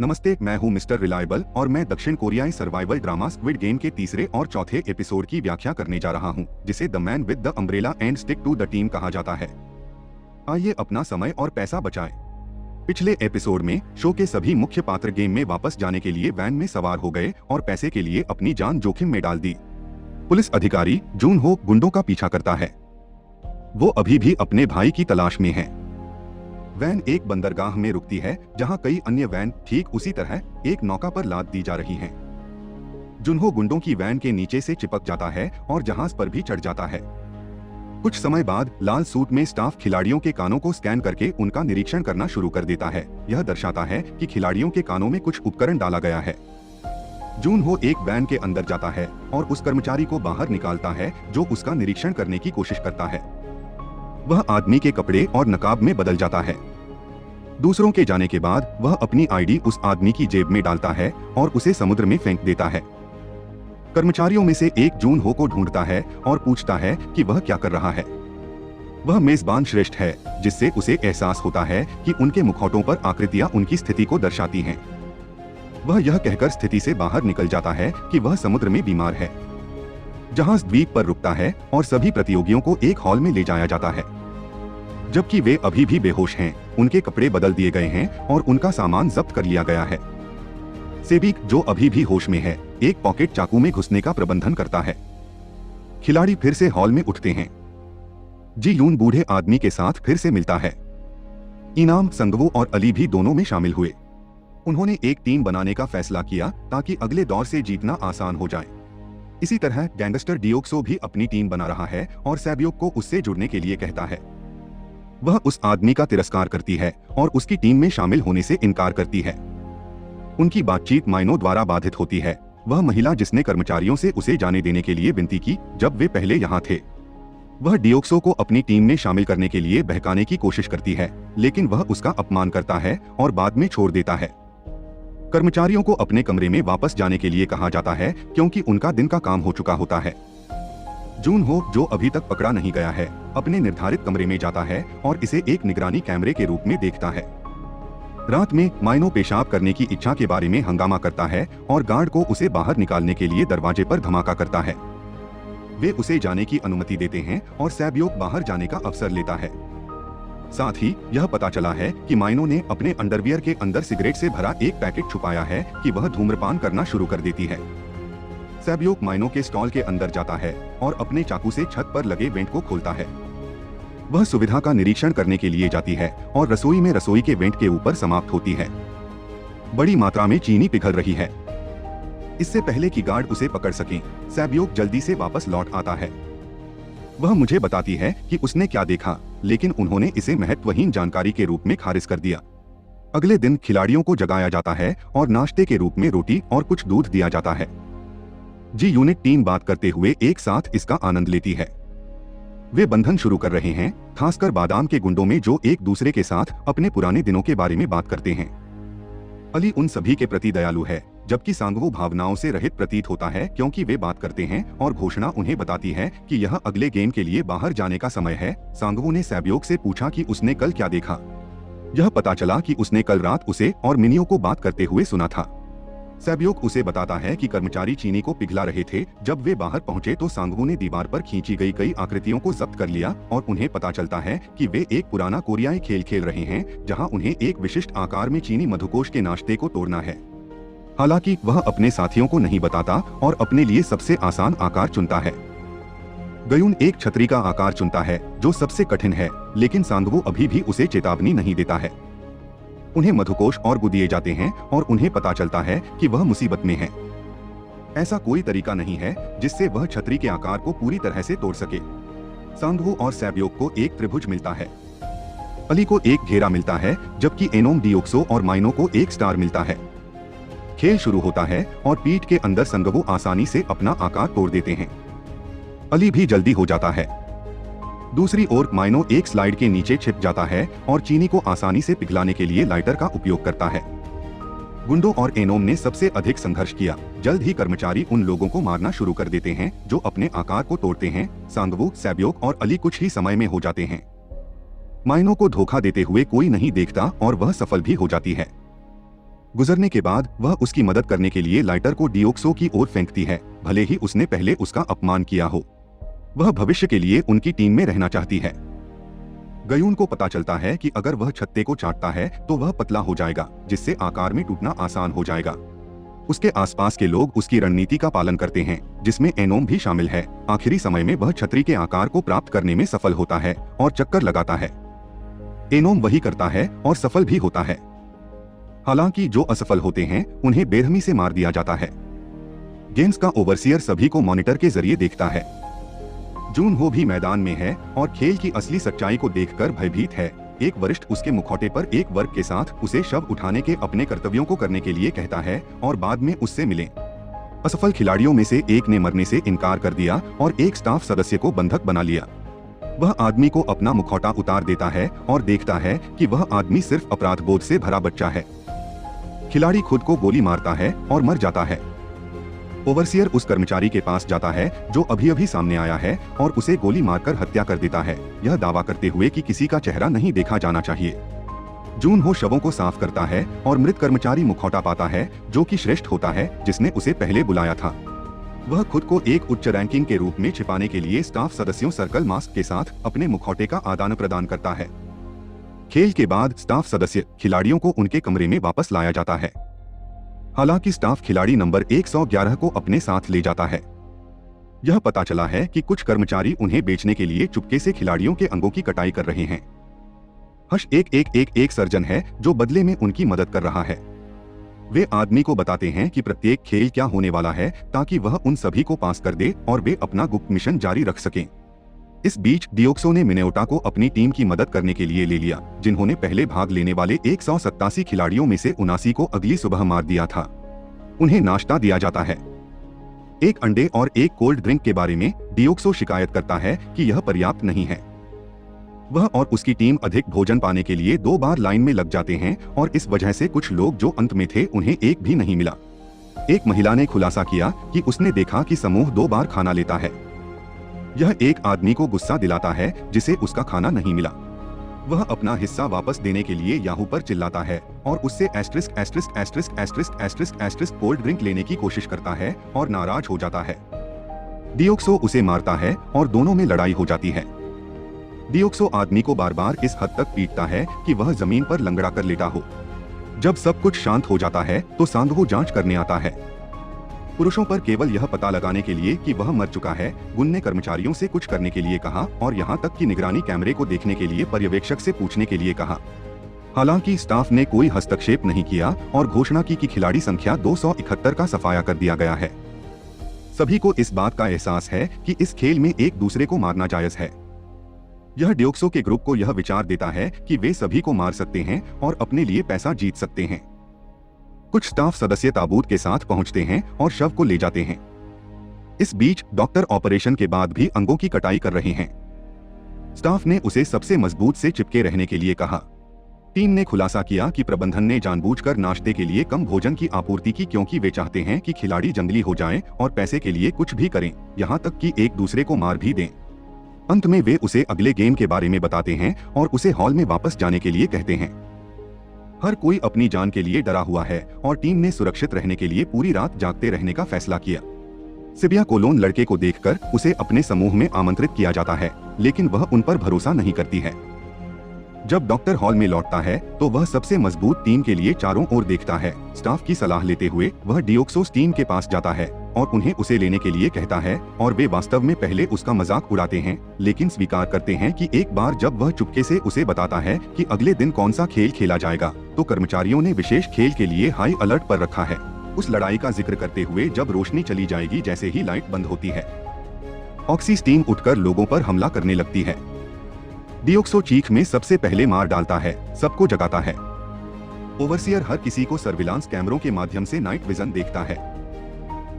नमस्ते, मैं हूं मिस्टर रिलायबल और मैं दक्षिण कोरियाई सर्वाइवल ड्रामा स्क्विड गेम के तीसरे और चौथे एपिसोड की व्याख्या करने जा रहा हूं, जिसे the man with the umbrella and stick to the team कहा जाता है। आइए अपना समय और पैसा बचाएं। पिछले एपिसोड में शो के सभी मुख्य पात्र गेम में वापस जाने के लिए वैन में सवार हो गए और पैसे के लिए अपनी जान जोखिम में डाल दी। पुलिस अधिकारी जून हो गुंडों का पीछा करता है। वो अभी भी अपने भाई की तलाश में है। वैन एक बंदरगाह में रुकती है जहां कई अन्य वैन ठीक उसी तरह एक नौका पर लाद दी जा रही हैं। जुन्हो गुंडों की वैन के नीचे से चिपक जाता है और जहाज पर भी चढ़ जाता है। कुछ समय बाद लाल सूट में स्टाफ खिलाड़ियों के कानों को स्कैन करके उनका निरीक्षण करना शुरू कर देता है। यह दर्शाता है कि खिलाड़ियों के कानों में कुछ उपकरण डाला गया है। जूनहो एक वैन के अंदर जाता है और उस कर्मचारी को बाहर निकालता है जो उसका निरीक्षण करने की कोशिश करता है। वह आदमी के कपड़े और नकाब में बदल जाता है। दूसरों के जाने के बाद वह अपनी आईडी उस आदमी की जेब में डालता है और उसे समुद्र में फेंक देता है। कर्मचारियों में से एक जूनहो को ढूंढता है और पूछता है कि वह क्या कर रहा है। वह मेजबान श्रेष्ठ है, जिससे उसे एहसास होता है कि उनके मुखौटों पर आकृतियां उनकी स्थिति को दर्शाती हैं। वह यह कहकर स्थिति से बाहर निकल जाता है कि वह समुद्र में बीमार है। जहाज द्वीप पर रुकता है और सभी प्रतियोगियों को एक हॉल में ले जाया जाता है। जबकि वे अभी भी बेहोश हैं, उनके कपड़े बदल दिए गए हैं और उनका सामान जब्त कर लिया गया है। सेबिक, जो अभी भी होश में है, एक पॉकेट चाकू में घुसने का प्रबंधन करता है। खिलाड़ी फिर से हॉल में उठते हैं। जी यून बूढ़े आदमी के साथ फिर से मिलता है। इनाम, संगवो और अली भी दोनों में शामिल हुए। उन्होंने एक टीम बनाने का फैसला किया ताकि अगले दौर से जीतना आसान हो जाए। इसी तरह गैंगस्टर डियोक्सो भी अपनी टीम बना रहा है और सैबियोक को उससे जुड़ने के लिए कहता है। वह उस आदमी का तिरस्कार करती है और उसकी टीम में शामिल होने से इनकार करती है। उनकी बातचीत माइनो द्वारा बाधित होती है, वह महिला जिसने कर्मचारियों से उसे जाने देने के लिए विनती की जब वे पहले यहाँ थे। वह डियोक्सो को अपनी टीम में शामिल करने के लिए बहकाने की कोशिश करती है, लेकिन वह उसका अपमान करता है और बाद में छोड़ देता है। कर्मचारियों को अपने कमरे में वापस जाने के लिए कहा जाता है क्योंकि उनका दिन का काम हो चुका होता है। जूनहो, जो अभी तक पकड़ा नहीं गया है, अपने निर्धारित कमरे में जाता है और इसे एक निगरानी कैमरे के रूप में देखता है। रात में माइनो पेशाब करने की इच्छा के बारे में हंगामा करता है और गार्ड को उसे बाहर निकालने के लिए दरवाजे पर धमाका करता है। वे उसे जाने की अनुमति देते हैं और सैबियोक बाहर जाने का अवसर लेता है। साथ ही यह पता चला है कि माइनो ने अपने अंडरवियर के अंदर सिगरेट से भरा एक पैकेट छुपाया है कि वह धूम्रपान करना शुरू कर देती है। सैबियोक माइनो के स्टॉल के अंदर जाता है और अपने चाकू से छत पर लगे वेंट को खोलता है। वह सुविधा का निरीक्षण करने के लिए जाती है और रसोई में रसोई के वेंट के ऊपर समाप्त होती है। बड़ी मात्रा में चीनी पिघल रही है। इससे पहले कि गार्ड उसे पकड़ सकें, सैबियोक जल्दी से वापस लौट आता है। वह मुझे बताती है कि उसने क्या देखा, लेकिन उन्होंने इसे महत्वहीन जानकारी के रूप में खारिज कर दिया। अगले दिन खिलाड़ियों को जगाया जाता है और नाश्ते के रूप में रोटी और कुछ दूध दिया जाता है। जी यूनिट टीम बात करते हुए एक साथ इसका आनंद लेती है। वे बंधन शुरू कर रहे हैं, खासकर बादाम के गुंडों में जो एक दूसरे के साथ अपने पुराने दिनों के बारे में बात करते हैं। अली उन सभी के प्रति दयालु है, जबकि सांगवो भावनाओं से रहित प्रतीत होता है क्योंकि वे बात करते हैं और घोषणा उन्हें बताती है कि यह अगले गेम के लिए बाहर जाने का समय है। सांगवो ने सैबियोक से पूछा कि उसने कल क्या देखा। यह पता चला कि उसने कल रात उसे और मिनियो को बात करते हुए सुना था। सैबियोक उसे बताता है कि कर्मचारी चीनी को पिघला रहे थे। जब वे बाहर पहुंचे तो सांगवो ने दीवार पर खींची गई कई आकृतियों को जब्त कर लिया और उन्हें पता चलता है कि वे एक पुराना कोरियाई खेल खेल रहे हैं जहां उन्हें एक विशिष्ट आकार में चीनी मधुकोश के नाश्ते को तोड़ना है। हालांकि वह अपने साथियों को नहीं बताता और अपने लिए सबसे आसान आकार चुनता है। गयुन एक छतरी का आकार चुनता है जो सबसे कठिन है, लेकिन सांगवो अभी भी उसे चेतावनी नहीं देता है। उन्हें मधुकोश और गु दिए जाते हैं और उन्हें पता चलता है कि वह मुसीबत में है। ऐसा कोई तरीका नहीं है जिससे वह छतरी के आकार को पूरी तरह से तोड़ सके। सांगवो और सैबियोक को एक त्रिभुज मिलता है। अली को एक घेरा मिलता है, जबकि एनोम, डियोक्सो और माइनो को एक स्टार मिलता है। खेल शुरू होता है और पीठ के अंदर संगवो आसानी से अपना आकार तोड़ देते हैं। अली भी जल्दी हो जाता है। दूसरी ओर माइनो एक स्लाइड के नीचे छिप जाता है और चीनी को आसानी से पिघलाने के लिए लाइटर का उपयोग करता है। गुंडो और एनोम ने सबसे अधिक संघर्ष किया। जल्द ही कर्मचारी उन लोगों को मारना शुरू कर देते हैं जो अपने आकार को तोड़ते हैं। सांगवो, सैबियोक और अली कुछ ही समय में हो जाते हैं। माइनो को धोखा देते हुए कोई नहीं देखता और वह सफल भी हो जाती है। गुजरने के बाद वह उसकी मदद करने के लिए लाइटर को डियोक्सो की ओर फेंकती है, भले ही उसने पहले उसका अपमान किया हो। वह भविष्य के लिए उनकी टीम में रहना चाहती है। गयून को पता चलता है कि अगर वह छत्ते को चाटता है तो वह पतला हो जाएगा, जिससे आकार में टूटना आसान हो जाएगा। उसके आसपास के लोग उसकी रणनीति का पालन करते हैं, जिसमें एनोम भी शामिल है। आखिरी समय में वह छतरी के आकार को प्राप्त करने में सफल होता है और चक्कर लगाता है। एनोम वही करता है और सफल भी होता है। हालांकि जो असफल होते हैं उन्हें बेरहमी से मार दिया जाता है। गेम्स का ओवरसियर सभी को मॉनिटर के जरिए देखता है। जून हो भी मैदान में है और खेल की असली सच्चाई को देखकर भयभीत है। एक वरिष्ठ उसके मुखौटे पर एक वर्ग के साथ उसे शव उठाने के अपने कर्तव्यों को करने के लिए कहता है और बाद में उससे मिले। असफल खिलाड़ियों में से एक ने मरने से इनकार कर दिया और एक स्टाफ सदस्य को बंधक बना लिया। वह आदमी को अपना मुखौटा उतार देता है और देखता है कि वह आदमी सिर्फ अपराध बोध से भरा बच्चा है। खिलाड़ी खुद को गोली मारता है और मर जाता है। ओवरसियर उस कर्मचारी के पास जाता है जो अभी सामने आया है और उसे गोली मारकर हत्या कर देता है, यह दावा करते हुए कि किसी का चेहरा नहीं देखा जाना चाहिए। जून हो शवों को साफ करता है और मृत कर्मचारी मुखौटा पाता है, जो कि श्रेष्ठ होता है जिसने उसे पहले बुलाया था। वह खुद को एक उच्च रैंकिंग के रूप में छिपाने के लिए स्टाफ सदस्यों सर्कल मास्क के साथ अपने मुखौटे का आदान प्रदान करता है। खेल के बाद स्टाफ सदस्य खिलाड़ियों को उनके कमरे में वापस लाया जाता है। हालांकि स्टाफ खिलाड़ी नंबर 111 को अपने साथ ले जाता है। यह पता चला है कि कुछ कर्मचारी उन्हें बेचने के लिए चुपके से खिलाड़ियों के अंगों की कटाई कर रहे हैं। हश एक सर्जन है जो बदले में उनकी मदद कर रहा है। वे आदमी को बताते हैं कि प्रत्येक खेल क्या होने वाला है ताकि वह उन सभी को पास कर दे और वे अपना गुप्त मिशन जारी रख सकें। इस बीच डियोक्सो ने मिनेओटा को अपनी टीम की मदद करने के लिए ले लिया, जिन्होंने पहले भाग लेने वाले 187 खिलाड़ियों में से 79 को अगली सुबह मार दिया था। उन्हें नाश्ता दिया जाता है। एक अंडे और एक कोल्ड ड्रिंक के बारे में डियोक्सो शिकायत करता है कि यह पर्याप्त नहीं है। वह और उसकी टीम अधिक भोजन पाने के लिए 2 बार लाइन में लग जाते हैं और इस वजह से कुछ लोग जो अंत में थे उन्हें एक भी नहीं मिला। एक महिला ने खुलासा किया कि उसने देखा कि समूह 2 बार खाना लेता है। यह एक आदमी को गुस्सा दिलाता है जिसे उसका खाना नहीं मिला। वह अपना हिस्सा वापस देने के लिए याहू पर चिल्लाता है और उससे कोल्ड ड्रिंक लेने की कोशिश करता है और नाराज हो जाता है। डियोक्सो उसे मारता है और दोनों में लड़ाई हो जाती है। डियोक्सो आदमी को बार बार इस हद तक पीटता है कि वह जमीन पर लंगड़ा कर लेटा हो। जब सब कुछ शांत हो जाता है तो सांगो जांच करने आता है। पुरुषों पर केवल यह पता लगाने के लिए कि वह मर चुका है, गुन ने कर्मचारियों से कुछ करने के लिए कहा और यहाँ तक कि निगरानी कैमरे को देखने के लिए पर्यवेक्षक से पूछने के लिए कहा। हालांकि स्टाफ ने कोई हस्तक्षेप नहीं किया और घोषणा की कि खिलाड़ी संख्या 271 का सफाया कर दिया गया है। सभी को इस बात का एहसास है कि इस खेल में एक दूसरे को मारना जायज है। यह डियोक्सो के ग्रुप को यह विचार देता है कि वे सभी को मार सकते हैं और अपने लिए पैसा जीत सकते हैं। कुछ स्टाफ सदस्य ताबूत के साथ पहुंचते हैं और शव को ले जाते हैं। इस बीच डॉक्टर ऑपरेशन के बाद भी अंगों की कटाई कर रहे हैं। स्टाफ ने उसे सबसे मजबूत से चिपके रहने के लिए कहा। टीम ने खुलासा किया कि प्रबंधन ने जानबूझकर नाश्ते के लिए कम भोजन की आपूर्ति की, क्योंकि वे चाहते हैं कि खिलाड़ी जंगली हो जाएं और पैसे के लिए कुछ भी करें, यहां तक कि एक दूसरे को मार भी दें। अंत में वे उसे अगले गेम के बारे में बताते हैं और उसे हॉल में वापस जाने के लिए कहते हैं। हर कोई अपनी जान के लिए डरा हुआ है और टीम ने सुरक्षित रहने के लिए पूरी रात जागते रहने का फैसला किया। सिबिया कोलोन लड़के को देखकर उसे अपने समूह में आमंत्रित किया जाता है, लेकिन वह उन पर भरोसा नहीं करती है। जब डॉक्टर हॉल में लौटता है तो वह सबसे मजबूत टीम के लिए चारों ओर देखता है। स्टाफ की सलाह लेते हुए वह डियोक्सोस टीम के पास जाता है और उन्हें उसे लेने के लिए कहता है और वे वास्तव में पहले उसका मजाक उड़ाते हैं, लेकिन स्वीकार करते हैं कि एक बार जब वह चुपके से उसे बताता है कि अगले दिन कौन सा खेल खेला जाएगा, तो कर्मचारियों ने विशेष खेल के लिए हाई अलर्ट पर रखा है। उस लड़ाई का जिक्र करते हुए जब रोशनी चली जाएगी जैसे ही लाइट बंद होती है, ऑक्सीस टीम उठकर लोगों पर हमला करने लगती है। डियोक्सो चीख में सबसे पहले मार डालता है, सबको जगाता है। ओवरसियर हर किसी को सर्विलांस कैमरों के माध्यम से नाइट विजन देखता है।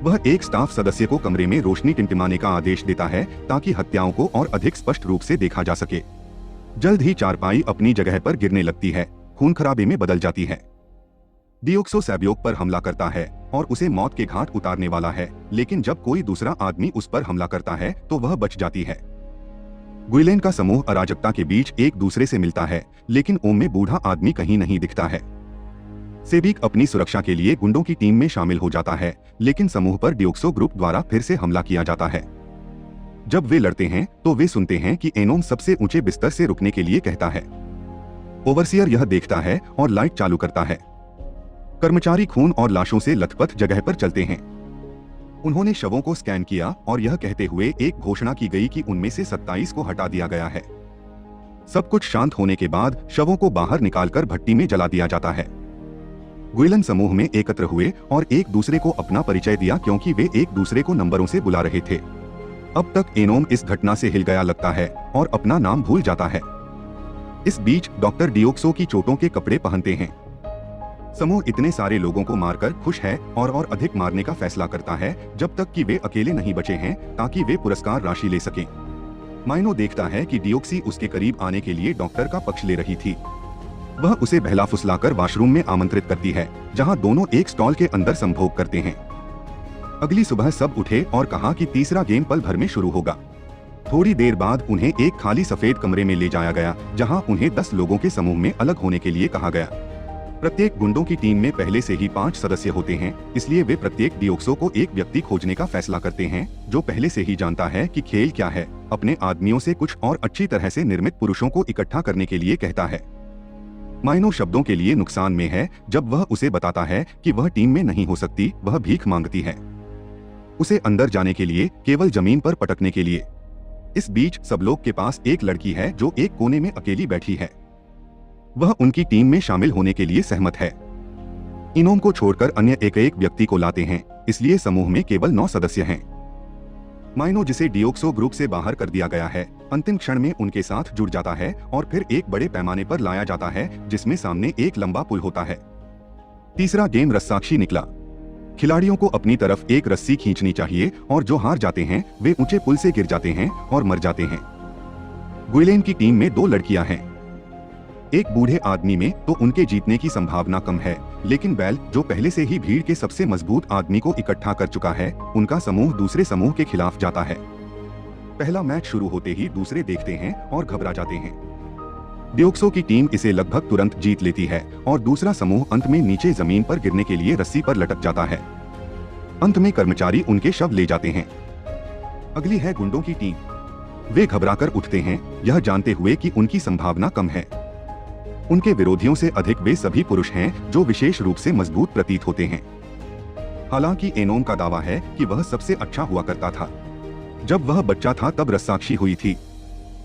वह एक स्टाफ सदस्य को कमरे में रोशनी टिमटिमाने का आदेश देता है ताकि हत्याओं को और अधिक स्पष्ट रूप से देखा जा सके। जल्द ही चारपाई अपनी जगह पर गिरने लगती है, खून खराबे में बदल जाती है। डियोक्सो सैबियोक पर हमला करता है और उसे मौत के घाट उतारने वाला है, लेकिन जब कोई दूसरा आदमी उस पर हमला करता है तो वह बच जाती है। गुइलेन का समूह अराजकता के बीच एक दूसरे से मिलता है, लेकिन ओम में बूढ़ा आदमी कहीं नहीं दिखता है। सेबिक अपनी सुरक्षा के लिए गुंडों की टीम में शामिल हो जाता है, लेकिन समूह पर डियोक्सो ग्रुप द्वारा फिर से हमला किया जाता है। जब वे लड़ते हैं तो वे सुनते हैं कि एनोम सबसे ऊंचे बिस्तर से रुकने के लिए कहता है। ओवरसियर यह देखता है और लाइट चालू करता है। कर्मचारी खून और लाशों से लथपथ जगह पर चलते हैं। उन्होंने शवों को स्कैन किया और यह कहते हुए एक घोषणा की गई कि उनमें से 27 को हटा दिया गया है। सब कुछ शांत होने के बाद शवों को बाहर निकालकर भट्टी में जला दिया जाता है। गुइलन समूह में एकत्र हुए और एक दूसरे को अपना परिचय दिया क्योंकि वे एक दूसरे को नंबरों से बुला रहे थे। अब तक एनोम इस घटना से हिल गया लगता है और अपना नाम भूल जाता है। इस बीच डॉक्टर डियोक्सो की चोटों के कपड़े पहनते हैं। समूह इतने सारे लोगों को मारकर खुश है और अधिक मारने का फैसला करता है जब तक कि वे अकेले नहीं बचे हैं ताकि वे पुरस्कार राशि ले सकें। माइनो देखता है कि डियोक्सी उसके करीब आने के लिए डॉक्टर का पक्ष ले रही थी। वह उसे बहला फुसलाकर वॉशरूम में आमंत्रित करती है, जहां दोनों एक स्टॉल के अंदर संभोग करते हैं। अगली सुबह सब उठे और कहा कि तीसरा गेम पल भर में शुरू होगा। थोड़ी देर बाद उन्हें एक खाली सफेद कमरे में ले जाया गया, जहां उन्हें 10 लोगों के समूह में अलग होने के लिए कहा गया। प्रत्येक गुंडों की टीम में पहले से ही 5 सदस्य होते हैं, इसलिए वे प्रत्येक डियोक्सो को एक व्यक्ति खोजने का फैसला करते हैं जो पहले से ही जानता है कि खेल क्या है। अपने आदमियों से कुछ और अच्छी तरह से निर्मित पुरुषों को इकट्ठा करने के लिए कहता है। माइनो शब्दों के लिए नुकसान में है जब वह उसे बताता है कि वह टीम में नहीं हो सकती, वह भीख मांगती है। उसे अंदर जाने के लिए केवल जमीन पर पटकने के लिए। इस बीच सब लोग के पास एक लड़की है जो एक कोने में अकेली बैठी है। वह उनकी टीम में शामिल होने के लिए सहमत है। इनोम को छोड़कर अन्य एक व्यक्ति को लाते हैं, इसलिए समूह में केवल 9 सदस्य हैं। माइनो, जिसे डियोक्सो ग्रुप से बाहर कर दिया गया है, अंतिम क्षण में उनके साथ जुड़ जाता है और फिर एक बड़े पैमाने पर लाया जाता है जिसमें सामने एक लंबा पुल होता है। तीसरा गेम रस्साकशी निकला। खिलाड़ियों को अपनी तरफ एक रस्सी खींचनी चाहिए और जो हार जाते हैं वे ऊंचे पुल से गिर जाते हैं और मर जाते हैं। गुइलेन की टीम में 2 लड़कियां हैं। एक बूढ़े आदमी में तो उनके जीतने की संभावना कम है, लेकिन बैल, जो पहले से ही भीड़ के सबसे मजबूत आदमी को इकट्ठा कर चुका है, उनका समूह दूसरे समूह के खिलाफ जाता है। पहला मैच शुरू होते ही दूसरे देखते हैं और घबरा जाते हैं। डियोक्सो की टीम इसे लगभग तुरंत जीत लेती है और दूसरा समूह अंत में नीचे जमीन पर गिरने के लिए रस्सी पर लटक जाता है। अंत में कर्मचारी उनके शव ले जाते हैं। अगली है गुंडों की टीम। वे घबराकर उठते हैं, यह जानते हुए कि उनकी संभावना कम है। उनके विरोधियों से अधिक वे सभी पुरुष हैं जो विशेष रूप से मजबूत प्रतीत होते हैं। हालांकि एनोम का दावा है कि वह सबसे अच्छा हुआ करता था। जब वह बच्चा था तब रस्साकशी हुई थी।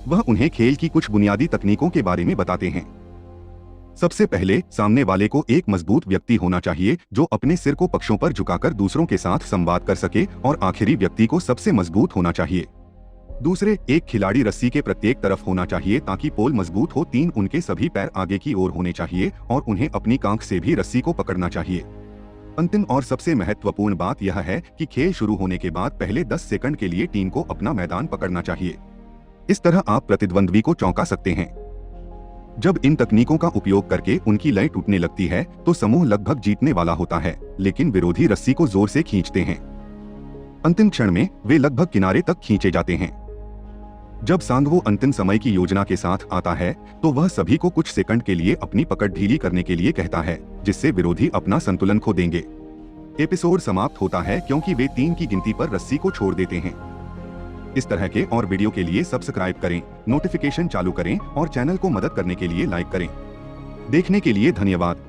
वह उन्हें खेल की कुछ बुनियादी तकनीकों के बारे में बताते हैं। सबसे पहले सामने वाले को एक मजबूत व्यक्ति होना चाहिए जो अपने सिर को पक्षों पर झुकाकर दूसरों के साथ संवाद कर सके, और आखिरी व्यक्ति को सबसे मजबूत होना चाहिए। दूसरे, एक खिलाड़ी रस्सी के प्रत्येक तरफ होना चाहिए ताकि पोल मजबूत हो। 3, उनके सभी पैर आगे की ओर होने चाहिए और उन्हें अपनी कांख से भी रस्सी को पकड़ना चाहिए। अंतिम और सबसे महत्वपूर्ण बात यह है कि खेल शुरू होने के बाद पहले 10 सेकंड के लिए टीम को अपना मैदान पकड़ना चाहिए। इस तरह आप प्रतिद्वंद्वी को चौंका सकते हैं। जब इन तकनीकों का उपयोग करके उनकी लय टूटने लगती है तो समूह लगभग जीतने वाला होता है, लेकिन विरोधी रस्सी को जोर से खींचते हैं। अंतिम क्षण में वे लगभग किनारे तक खींचे जाते हैं। जब सांगवो अंतिम समय की योजना के साथ आता है तो वह सभी को कुछ सेकंड के लिए अपनी पकड़ ढीली करने के लिए कहता है, जिससे विरोधी अपना संतुलन खो देंगे। एपिसोड समाप्त होता है क्योंकि वे 3 की गिनती पर रस्सी को छोड़ देते हैं। इस तरह के और वीडियो के लिए सब्सक्राइब करें, नोटिफिकेशन चालू करें और चैनल को मदद करने के लिए लाइक करें। देखने के लिए धन्यवाद।